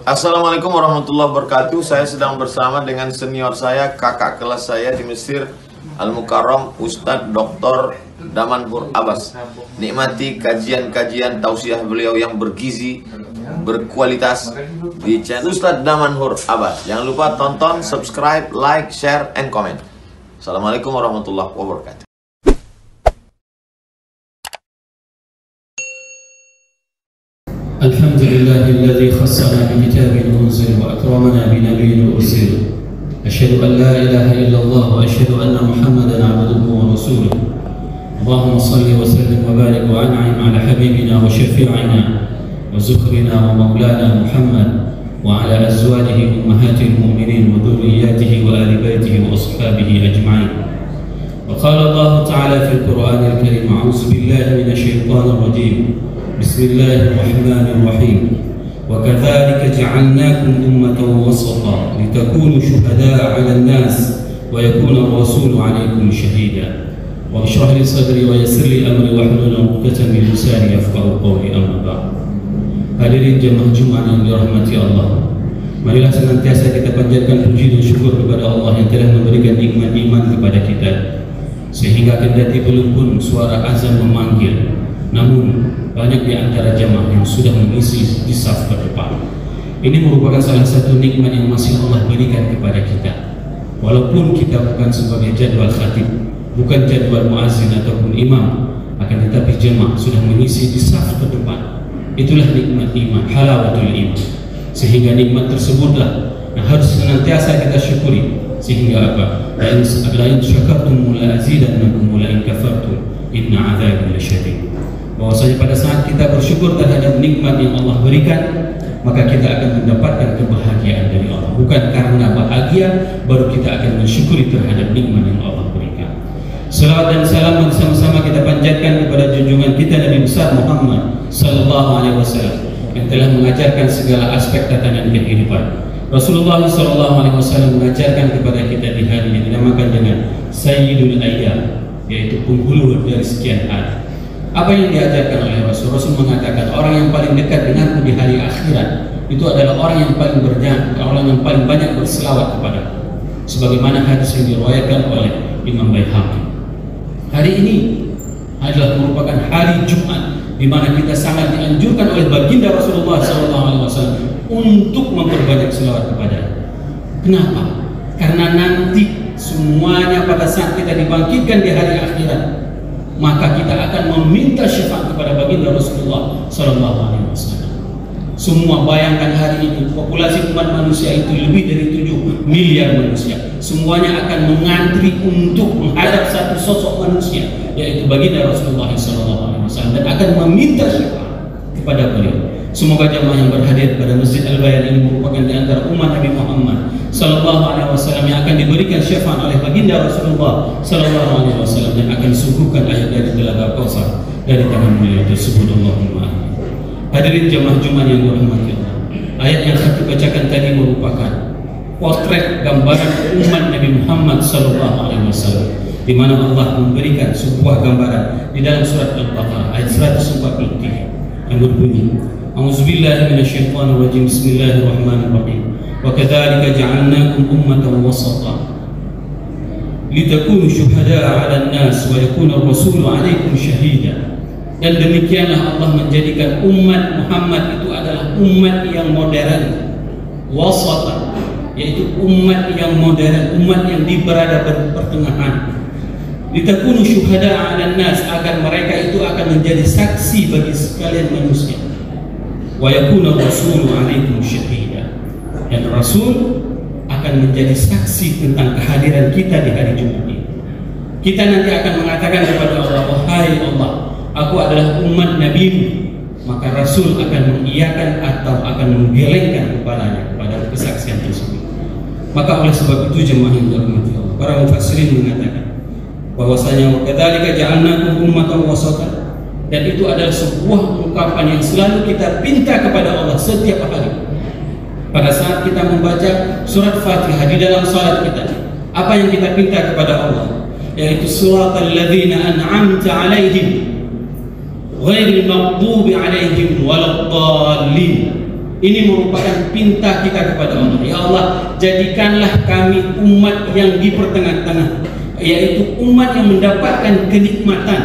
Assalamualaikum warahmatullahi wabarakatuh. Saya sedang bersama dengan senior saya, kakak kelas saya di Mesir, Al-Mukarram, Ustadz Dr. Damanhur Abbas. Nikmati kajian-kajian tausiah beliau yang bergizi, berkualitas di channel Ustadz Damanhur Abbas. Jangan lupa tonton, subscribe, like, share, and comment. Assalamualaikum warahmatullahi wabarakatuh. الحمد لله الذي خصنا بكتاب أنزل وأكرمنا بنبي أرسل. أشهد أن لا إله إلا الله وأشهد أن محمدا عبده ورسوله. اللهم صل وسلم وبارك وأنعم على حبيبنا وشفيعنا وزخرنا ومولانا محمد وعلى أزواجه أمهات المؤمنين وذرياته وآل بيته وأصحابه أجمعين. وقال الله تعالى في القرآن الكريم: أعوذ بالله من الشيطان الرجيم. بسم الله الرحمن الرحيم. وكذلك جعلناكم أمة وسطا لتكونوا شهداء على الناس ويكون الرسول عليكم شهيدا. واشرح لي صدري ويسر لي أمري واحلل عقدة من لساني يفقهوا قولي. أما بعد. Hadirin jemaah Jumat yang dirahmati Allah, marilah senantiasa kita panjatkan puji dan syukur kepada Allah yang telah memberikan nikmat iman kepada kita, sehingga kendati belum pun suara azan memanggil, namun banyak di antara jemaah yang sudah mengisi di saf depan. Ini merupakan salah satu nikmat yang masih Allah berikan kepada kita. Walaupun kita bukan sebagai jadwal khatib, bukan jadwal muazzin ataupun imam, akan tetapi jemaah sudah mengisi di saf depan. Itulah nikmat iman, halawatul iman. Sehingga nikmat tersebutlah yang harus senantiasa kita syukuri. Sehingga apa? La in syakartum la azidannakum wa la in kafartum inna adzabi lasyadid. Bahwasanya pada saat kita bersyukur terhadap nikmat yang Allah berikan, maka kita akan mendapatkan kebahagiaan dari Allah. Bukan karena bahagia baru kita akan mensyukuri terhadap nikmat yang Allah berikan. Salawat dan salam bersama-sama kita panjatkan kepada junjungan kita Nabi besar Muhammad sallallahu alaihi wasallam yang telah mengajarkan segala aspek tatanan kehidupan. Rasulullah sallallahu alaihi wasallam mengajarkan kepada kita di hari yang dinamakan dengan Sayyidul Ayyam, yaitu penghulu dari sekian hari. Apa yang diajarkan oleh Rasul? Rasul mengatakan orang yang paling dekat denganku di hari akhirat itu adalah orang yang paling berjana, orang yang paling banyak berselawat kepada. Sebagaimana hadis yang diriwayatkan oleh Imam Baihaqi. Hari ini adalah merupakan hari Jumat, di mana kita sangat dianjurkan oleh baginda Rasulullah SAW untuk memperbanyak selawat kepada. Kenapa? Karena nanti semuanya pada saat kita dibangkitkan di hari akhirat, maka kita akan meminta syafaat kepada baginda Rasulullah SAW. Semua bayangkan hari ini populasi umat manusia itu lebih dari 7 miliar manusia. Semuanya akan mengantri untuk menghadap satu sosok manusia, yaitu baginda Rasulullah SAW, dan akan meminta syafaat kepada beliau. Semoga jamaah yang berhadir pada Masjid Al-Bayan ini merupakan di antara umat Nabi Muhammad SAW yang akan diberikan syafaat oleh baginda Rasulullah SAW, dan akan disuguhkan ayat dari Telaga Kausar dari tangan beliau tersebut. Allahumma. Hadirin jamaah Jumat yang dirahmati Allah, ayat yang saya bacakan tadi merupakan potret gambaran umat Nabi Muhammad SAW, di mana Allah memberikan sebuah gambaran di dalam surat Al-Baqarah ayat 143 yang berbunyi: A'udzubillahi minasyaitonir rajim. Bismillahirrahmanirrahim. Wa kadzalika ja'alnakum ummatan wasata litakunu syuhada'a 'alan nas wa yakuna ar-rasulu 'alaikum syahida. Dan demikianlah Allah menjadikan umat Muhammad itu adalah umat yang modern, wasata, yaitu umat yang modern, umat yang berada pertengahan. Litakunu syuhada'a 'alan nas, agar mereka itu akan menjadi saksi bagi sekalian manusia. Wa yakuna ar-rasulu 'alaikum syahida, dan Rasul akan menjadi saksi tentang kehadiran kita di hari Jumat ini. Kita nanti akan mengatakan kepada Allah: wahai Allah, aku adalah umat Nabi. Maka Rasul akan mengiyakan atau akan menggelengkan kepalanya kepada kesaksian tersebut. Maka oleh sebab itu jemaah yang dirahmati Allah, para mufassirin mengatakan bahwasanya wa kadzalika ja'alnakum ummatan wasatan, dan itu adalah sebuah ungkapan yang selalu kita pinta kepada Allah setiap hari. Pada saat kita membaca surat Fatihah di dalam salat kita, apa yang kita pinta kepada Allah? Yaitu suratal ladzina an'amta 'alaihim ghairil maghdubi 'alaihim waladdallin. Ini merupakan pinta kita kepada Allah. Ya Allah, jadikanlah kami umat yang di pertengah-tengah, yaitu umat yang mendapatkan kenikmatan,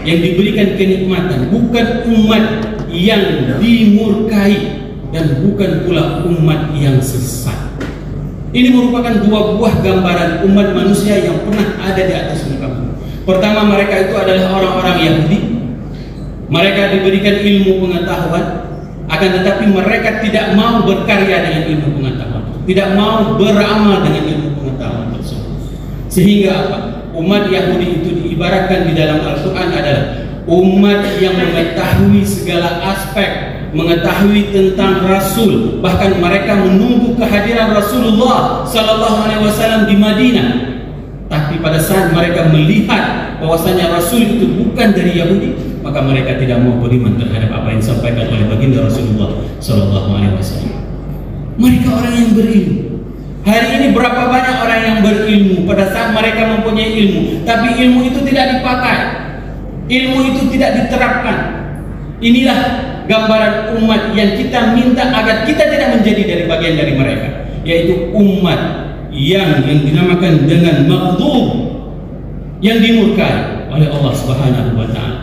yang diberikan kenikmatan, bukan umat yang dimurkai dan bukan pula umat yang sesat. Ini merupakan dua buah gambaran umat manusia yang pernah ada di atas muka bumi. Pertama, mereka itu adalah orang-orang Yahudi. Mereka diberikan ilmu pengetahuan, akan tetapi mereka tidak mau berkarya dengan ilmu pengetahuan, tidak mau beramal dengan ilmu pengetahuan tersebut. Sehingga apa? Umat Yahudi itu diibaratkan di dalam Al-Quran adalah umat yang mengetahui segala aspek, mengetahui tentang Rasul, bahkan mereka menunggu kehadiran Rasulullah Sallallahu Alaihi Wasallam di Madinah. Tapi pada saat mereka melihat bahwasanya Rasul itu bukan dari Yahudi, maka mereka tidak mau beriman terhadap apa yang disampaikan oleh baginda Rasulullah Sallallahu Alaihi Wasallam. Mereka orang yang berilmu. Hari ini berapa banyak orang yang berilmu pada saat mereka mempunyai ilmu, tapi ilmu itu tidak dipakai, ilmu itu tidak diterapkan. Inilah gambaran umat yang kita minta agar kita tidak menjadi dari bagian dari mereka, yaitu umat yang dinamakan dengan maghdub, yang dimurkai oleh Allah Subhanahu wa taala.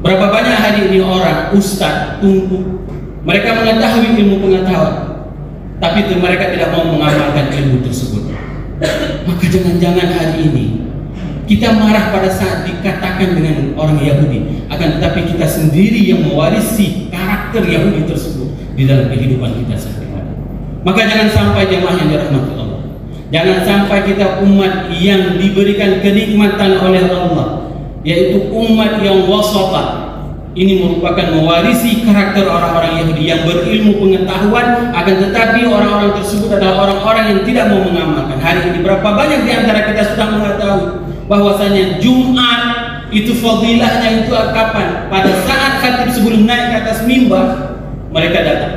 Berapa banyak hari ini orang ustaz tunggu, mereka mengetahui ilmu pengetahuan, tapi mereka tidak mau mengamalkan ilmu tersebut. Maka jangan-jangan hari ini kita marah pada saat dikatakan dengan orang Yahudi, akan tetapi kita sendiri yang mewarisi karakter Yahudi tersebut di dalam kehidupan kita sehari-hari. Maka jangan sampai jemaah yang dirahmati Allah, jangan sampai kita umat yang diberikan kenikmatan oleh Allah, yaitu umat yang wasata. Ini merupakan mewarisi karakter orang-orang Yahudi yang berilmu pengetahuan, akan tetapi orang-orang tersebut adalah orang-orang yang tidak mau mengamalkan. Hari ini berapa banyak di antara kita sudah mengetahui bahwasanya Jumat itu fadilahnya itu kapan? Pada saat khatib sebelum naik ke atas mimbar, mereka datang.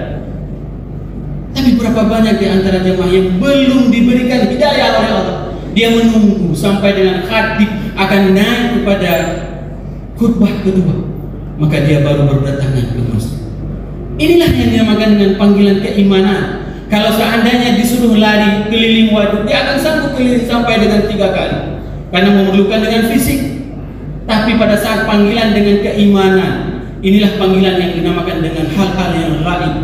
Tapi berapa banyak di antara jemaah yang belum diberikan hidayah oleh Allah? Dia menunggu sampai dengan khatib akan naik kepada khutbah kedua, maka dia baru berdatangan ke masjid. Inilah yang dinamakan dengan panggilan keimanan. Kalau seandainya disuruh lari keliling waduk, dia akan sanggup keliling sampai dengan 3 kali, karena memerlukan dengan fisik. Tapi pada saat panggilan dengan keimanan, inilah panggilan yang dinamakan dengan hal-hal yang gaib.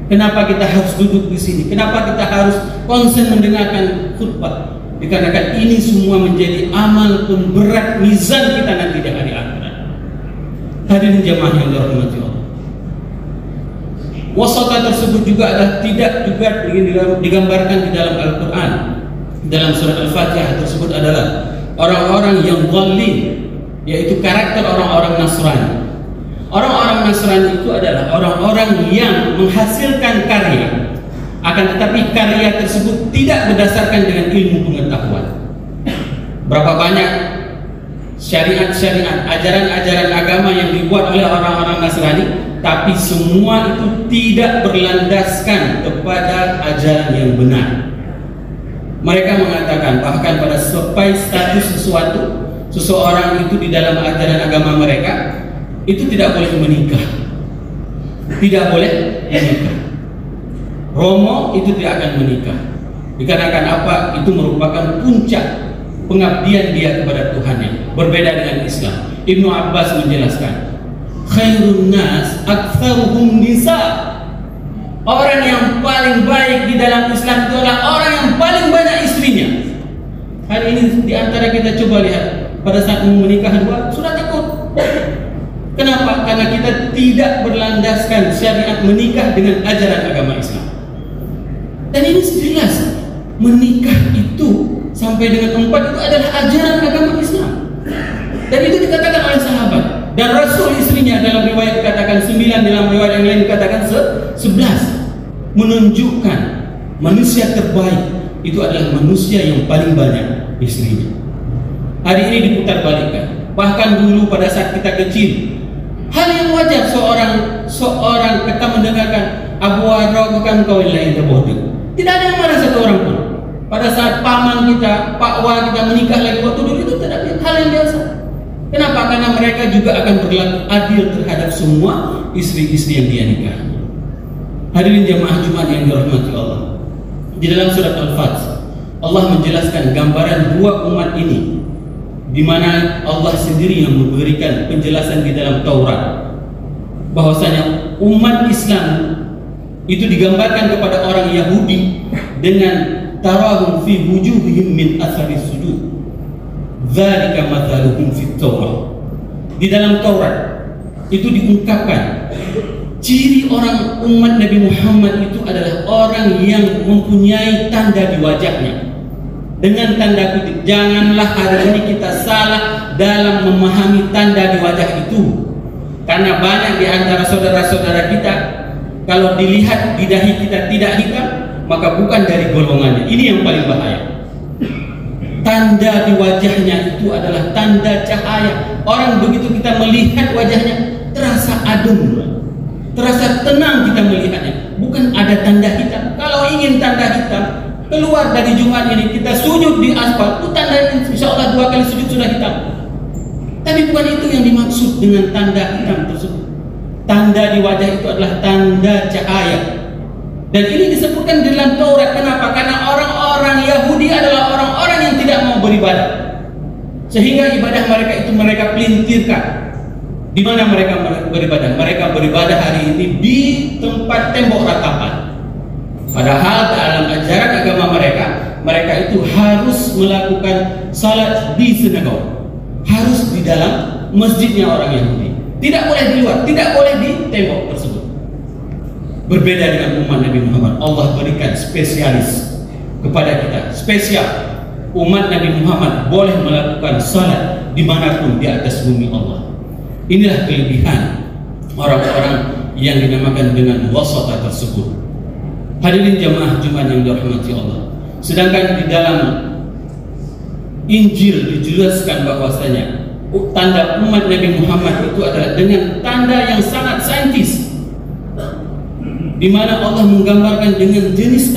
Kenapa kita harus duduk di sini? Kenapa kita harus konsen mendengarkan khutbah? Dikarenakan ini semua menjadi amal pemberat mizan kita nanti di hari akhirat. Hadirin jemaah yang dirahmati Allah, wasata tersebut juga adalah tidak juga digambarkan di dalam Al-Quran. Dalam surat Al-Fatihah tersebut adalah orang-orang yang zalim, yaitu karakter orang-orang Nasrani. Orang-orang Nasrani itu adalah orang-orang yang menghasilkan karya, akan tetapi karya tersebut tidak berdasarkan dengan ilmu pengetahuan. Berapa banyak syariat-syariat, ajaran-ajaran agama yang dibuat oleh orang-orang Nasrani, tapi semua itu tidak berlandaskan kepada ajaran yang benar. Mereka mengatakan bahkan pada sampai status sesuatu, seseorang itu di dalam ajaran agama mereka itu tidak boleh menikah, tidak boleh menikah. Romo itu tidak akan menikah, dikarenakan apa? Itu merupakan puncak pengabdian dia kepada Tuhannya, berbeda dengan Islam. Ibnu Abbas menjelaskan, khairun nas aktsaruhum nisa. Orang yang paling baik di dalam Islam itu adalah orang yang paling banyak istrinya. Hari ini di antara kita coba lihat, pada saat mau menikah dua sudah takut. Kenapa? Karena kita tidak berlandaskan syariat menikah dengan ajaran agama Islam. Dan ini jelas, menikah itu sampai dengan 4 itu adalah ajaran agama Islam. Dan itu dikatakan oleh sahabat. Dan Rasul istrinya dalam riwayat dikatakan 9, dalam riwayat yang lain dikatakan 11. Menunjukkan manusia terbaik itu adalah manusia yang paling banyak istrinya. Hari ini diputar balikkan. Bahkan dulu pada saat kita kecil, hal yang wajar seorang kita mendengarkan Abu Warra bukan kawin lain terbodoh. Tidak ada yang marah satu orang pun. Pada saat paman kita, Pak Wah kita menikah lagi waktu dulu itu tidak hal yang biasa. Kenapa? Karena mereka juga akan berlaku adil terhadap semua istri-istri yang dia nikah. Hadirin jamaah Jumat yang dirahmati Allah, di dalam surat Al-Fath Allah menjelaskan gambaran dua umat ini, di mana Allah sendiri yang memberikan penjelasan di dalam Taurat bahwasanya umat Islam itu digambarkan kepada orang Yahudi dengan tarahum fi wujuhihim min athari sujud, dzalika mathaluhum fit Taurah. Di dalam Taurat itu diungkapkan ciri orang umat Nabi Muhammad itu adalah orang yang mempunyai tanda di wajahnya. Dengan tanda kutip, janganlah hari ini kita salah dalam memahami tanda di wajah itu, karena banyak di antara saudara-saudara kita kalau dilihat di dahi kita tidak hitam, maka bukan dari golongannya. Ini yang paling bahaya. Tanda di wajahnya itu adalah tanda cahaya. Orang begitu kita melihat wajahnya terasa adem, terasa tenang kita melihatnya. Bukan ada tanda hitam. Kalau ingin tanda hitam, keluar dari Jumat ini kita sujud di aspal, itu tanda insya Allah 2 kali sujud sudah hitam. Tapi bukan itu yang dimaksud dengan tanda hitam tersebut. Tanda di wajah itu adalah tanda cahaya. Dan ini disebutkan di dalam Taurat. Kenapa? Karena orang-orang Yahudi adalah orang-orang yang tidak mau beribadah, sehingga ibadah mereka itu mereka pelintirkan. Di mana mereka beribadah? Mereka beribadah hari ini di tempat tembok ratapan. Padahal dalam ajaran agama mereka itu harus melakukan salat di sinagog, harus di dalam masjidnya orang Yahudi. Tidak boleh di luar, tidak boleh di tembok tersebut. Berbeda dengan umat Nabi Muhammad, Allah berikan spesialis kepada kita, spesial. Umat Nabi Muhammad boleh melakukan salat dimanapun di atas bumi Allah. Inilah kelebihan orang-orang yang dinamakan dengan wasata tersebut. Hadirin jamaah Jumat yang dirahmati Allah. Sedangkan di dalam Injil dijelaskan bahwasanya tanda umat Nabi Muhammad itu adalah dengan tanda yang sangat saintis, di mana Allah menggambarkan dengan jenis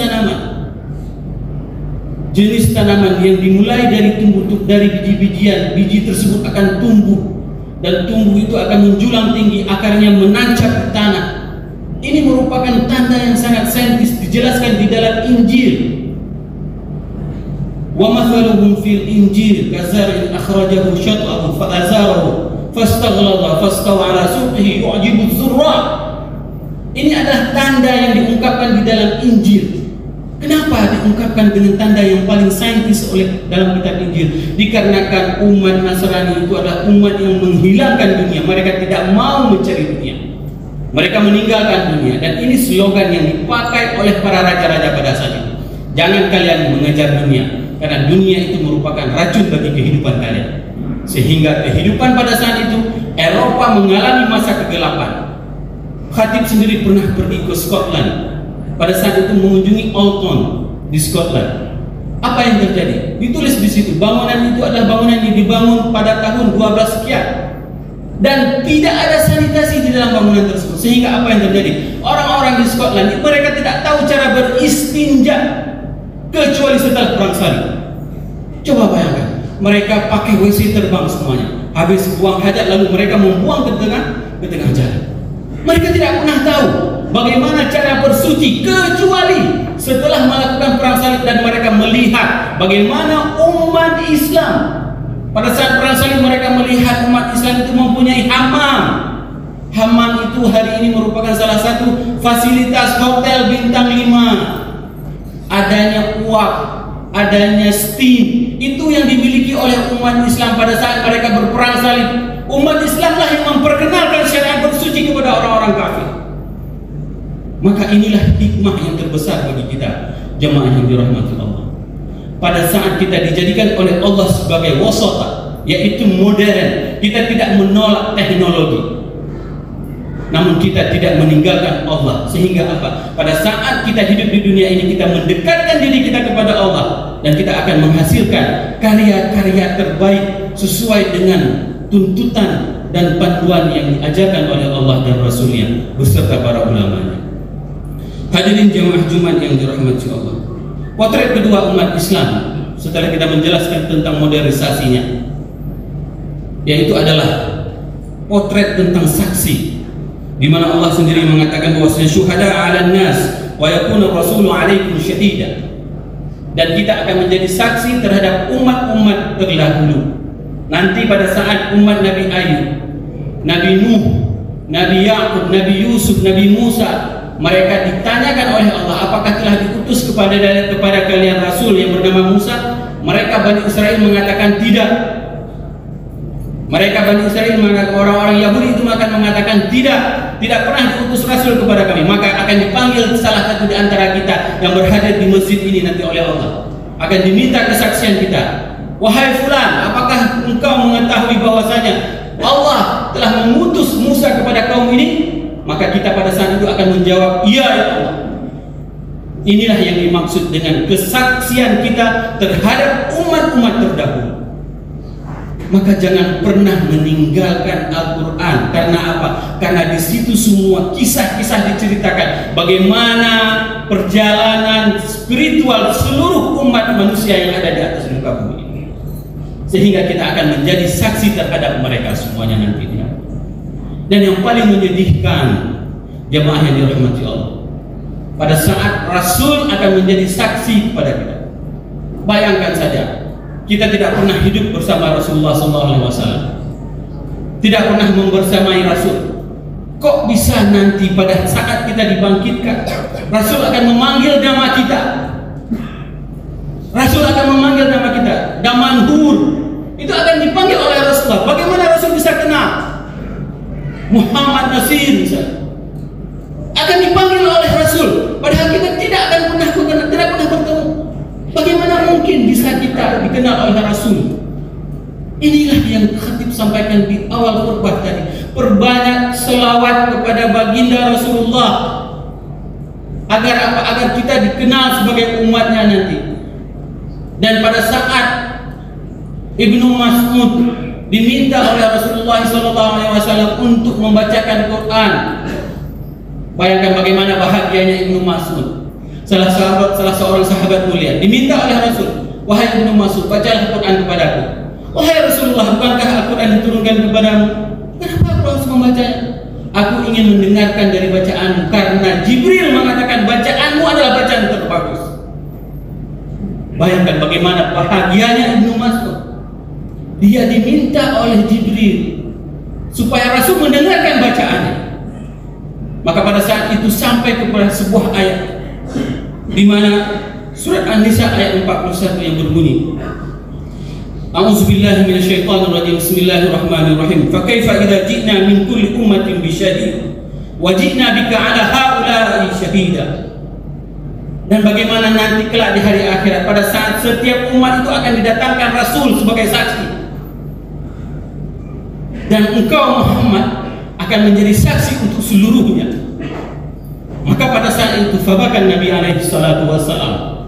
tanaman yang dimulai dari dari biji-bijian. Biji tersebut akan tumbuh, dan tumbuh itu akan menjulang tinggi, akarnya menancap di tanah. Ini merupakan tanda yang sangat saintis, dijelaskan di dalam Injil. Wa mathaluhum fil Injil kazar'in akhrajahu syat'ahu fa'azarahu fastaghlaba fastawa 'ala suqihi yu'jibu az-zurra'. Ini adalah tanda yang diungkapkan di dalam Injil. Kenapa diungkapkan dengan tanda yang paling saintis oleh dalam kitab Injil? Dikarenakan umat Nasrani itu adalah umat yang menghilangkan dunia. Mereka tidak mau mencari dunia, mereka meninggalkan dunia. Dan ini slogan yang dipakai oleh para raja-raja pada saat itu. Jangan kalian mengejar dunia, karena dunia itu merupakan racun bagi kehidupan kalian. Sehingga kehidupan pada saat itu Eropa mengalami masa kegelapan. Khatib sendiri pernah pergi ke Scotland. Pada saat itu mengunjungi Old Town di Scotland. Apa yang terjadi? Ditulis di situ, bangunan itu adalah bangunan yang dibangun pada tahun 12 sekian. Dan tidak ada sanitasi di dalam bangunan tersebut. Sehingga apa yang terjadi? Orang-orang di Scotland mereka tidak tahu cara beristinja kecuali setelah perang salib. Coba bayangkan, mereka pakai WC terbang semuanya. Habis buang hajat lalu mereka membuang ke tengah jalan. Mereka tidak pernah tahu bagaimana cara bersuci kecuali setelah melakukan perang salib, dan mereka melihat bagaimana umat Islam pada saat perang salib, mereka melihat umat Islam itu mempunyai hammam. Hammam itu hari ini merupakan salah satu fasilitas hotel bintang 5. Adanya uap, adanya steam, itu yang dimiliki oleh umat Islam pada saat mereka berperang salib. Umat Islamlah yang memperkenalkan syariat bersuci kepada orang-orang kafir. Maka inilah hikmah yang terbesar bagi kita, jemaah yang dirahmati Allah. Pada saat kita dijadikan oleh Allah sebagai wasata, yaitu modern, kita tidak menolak teknologi, namun kita tidak meninggalkan Allah. Sehingga apa? Pada saat kita hidup di dunia ini, kita mendekatkan diri kita kepada Allah, dan kita akan menghasilkan karya-karya terbaik sesuai dengan tuntutan dan panduan yang diajarkan oleh Allah dan Rasulnya beserta para ulamanya. Hadirin jemaah Jumat yang dirahmati Allah. Potret kedua umat Islam setelah kita menjelaskan tentang modernisasinya, yaitu adalah potret tentang saksi. di mana Allah sendiri mengatakan bahwasanya syuhada 'alan nas wa yakuna rasulu 'alaikum syahida. Dan kita akan menjadi saksi terhadap umat-umat terdahulu. Nanti pada saat umat Nabi Ayub, Nabi Nuh, Nabi Yakub, Nabi Yusuf, Nabi Musa, mereka ditanyakan oleh Allah, apakah telah diutus kepada kalian Rasul yang bernama Musa? Mereka Bani Israel mengatakan tidak. Mereka Bani Israel mengatakan, orang-orang Yahudi itu akan mengatakan tidak pernah diutus Rasul kepada kami. Maka akan dipanggil salah satu di antara kita yang berhadir di masjid ini nanti oleh Allah. Akan diminta kesaksian kita. Wahai fulan, apakah engkau mengetahui bahwasanya Allah telah mengutus Musa kepada kaum ini? Maka kita pada saat itu akan menjawab, iya ya Allah. Inilah yang dimaksud dengan kesaksian kita terhadap umat-umat terdahulu. Maka jangan pernah meninggalkan Al-Quran. Karena apa? Karena di situ semua kisah-kisah diceritakan bagaimana perjalanan spiritual seluruh umat manusia yang ada di atas muka bumi ini. Sehingga kita akan menjadi saksi terhadap mereka semuanya nantinya. Dan yang paling menyedihkan, jemaah yang dirahmati Allah, pada saat Rasul akan menjadi saksi kepada kita. Bayangkan saja, kita tidak pernah hidup bersama Rasulullah SAW, tidak pernah membersamai Rasul. Kok bisa nanti pada saat kita dibangkitkan, Rasul akan memanggil nama kita? Rasul akan memanggil nama kita, Damanhur. Itu akan dipanggil oleh Rasulullah. Bagaimana Rasul bisa kenal? Muhammad Nasir misalnya akan dipanggil oleh Rasul, padahal kita tidak pernah bertemu. Bagaimana mungkin bisa kita dikenal oleh Rasul? Inilah yang khatib sampaikan di awal khutbah tadi. Perbanyak selawat kepada baginda Rasulullah agar apa? Agar kita dikenal sebagai umatnya nanti. Dan pada saat Ibnu Mas'ud diminta oleh Rasulullah SAW untuk membacakan Quran, bayangkan bagaimana bahagianya Ibnu Mas'ud. Salah seorang sahabat mulia diminta oleh Rasul, wahai Ibnu Mas'ud, bacalah Quran kepadaku. Wahai Rasulullah, bukankah Al-Quran diturunkan kepadamu? Kenapa aku harus membacanya? Aku ingin mendengarkan dari bacaanmu, karena Jibril mengatakan bacaanmu adalah bacaan terbagus. Bayangkan bagaimana bahagianya Ibnu Mas'ud. Dia diminta oleh Jibril supaya Rasul mendengarkan bacaannya. Maka pada saat itu sampai kepada sebuah ayat di mana surat An-Nisa ayat 41 yang berbunyi, A'udzubillahi minasyaitonirrajim. Bismillahirrahmanirrahim. Fa kaifa idza ji'na min kulli ummatin bi syahid wa ji'na bika 'ala haula'i syahida. Dan bagaimana nanti kelak di hari akhirat pada saat setiap umat itu akan didatangkan Rasul sebagai saksi, dan engkau Muhammad akan menjadi saksi untuk seluruhnya. Maka pada saat itu fabakan Nabi alaihi salatu wassalam,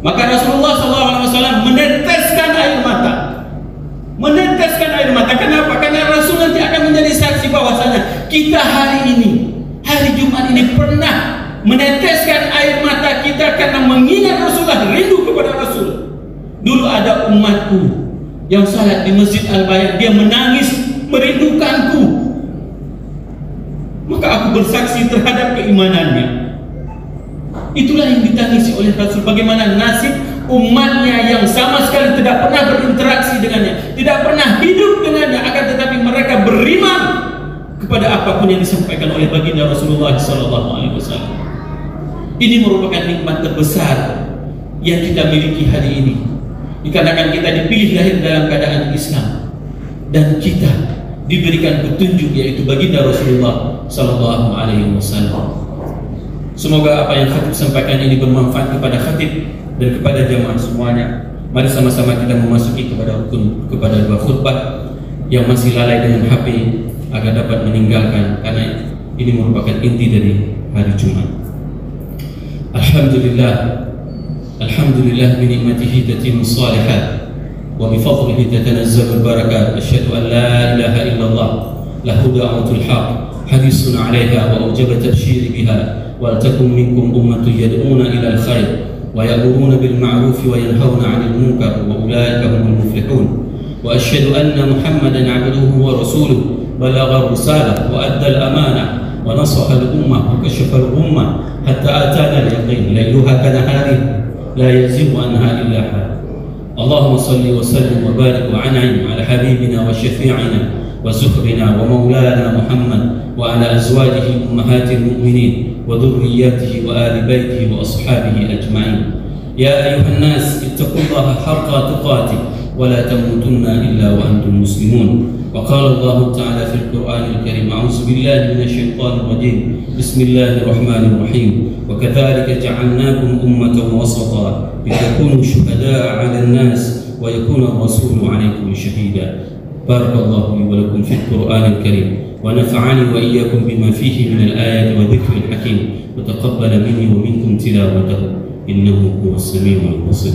maka Rasulullah SAW meneteskan air mata. Meneteskan air mata. Kenapa? Karena Rasul nanti akan menjadi saksi bahwasanya kita hari ini, hari Jumat ini pernah meneteskan air mata kita karena mengingat Rasulullah, rindu kepada Rasul. Dulu ada umatku yang salat di Masjid Al-Bayan, dia menangis merindukanku. Maka aku bersaksi terhadap keimanannya. Itulah yang ditangisi oleh Rasul. Bagaimana nasib umatnya yang sama sekali tidak pernah berinteraksi dengannya, tidak pernah hidup dengannya, akan tetapi mereka beriman kepada apapun yang disampaikan oleh baginda Rasulullah SAW. Ini merupakan nikmat terbesar yang kita miliki hari ini, dikarenakan kita dipilih lahir dalam keadaan Islam dan kita diberikan petunjuk, yaitu baginda Rasulullah SAW. Semoga apa yang khatib sampaikan ini bermanfaat kepada khatib dan kepada jamaah semuanya. Mari sama-sama kita memasuki kepada rukun, kepada dua khutbah. Yang masih lalai dengan HP agar dapat meninggalkan, karena ini merupakan inti dari hari Jumat. Alhamdulillah, alhamdulillah bi ni'matihi tatimmu shalihat wa bi fadlihi tatanazzalu al-barakat. Asyhadu an la ilaha illallah lahu da'watul haq hadisun 'alaiha wa awjaba tabshiri biha wa takum minkum ummatun yad'una ila al-khair wa ya'muruna bil ma'ruf wa yanhauna 'anil munkar wa ulaika humul muflihun. Wa asyhadu anna Muhammadan 'abduhu wa rasuluhu balagha risalah wa adda al-amanah wa ونصح الأمة وكشف الغمة حتى آتانا اليقين ليلها كنهاره لا يزيغ عنها إلا حال. اللهم صل وسلم وبارك وأنعم على حبيبنا وشفيعنا وزهرنا ومولانا محمد وعلى أزواجه أمهات المؤمنين وذرياته وآل بيته وأصحابه أجمعين. يا أيها الناس اتقوا الله حق تقاته ولا تموتن إلا وأنتم مسلمون. وقال الله تعالى في القرآن الكريم: أعوذ بالله من الشيطان الرجيم، بسم الله الرحمن الرحيم، وكذلك جعلناكم أمة وسطا لتكونوا شهداء على الناس ويكون الرسول عليكم شهيدا. بارك الله لي ولكم في القرآن الكريم، ونفعني وإياكم بما فيه من الآيات والذكر الحكيم، وتقبل مني ومنكم تلاوته إنه هو السميع البصير.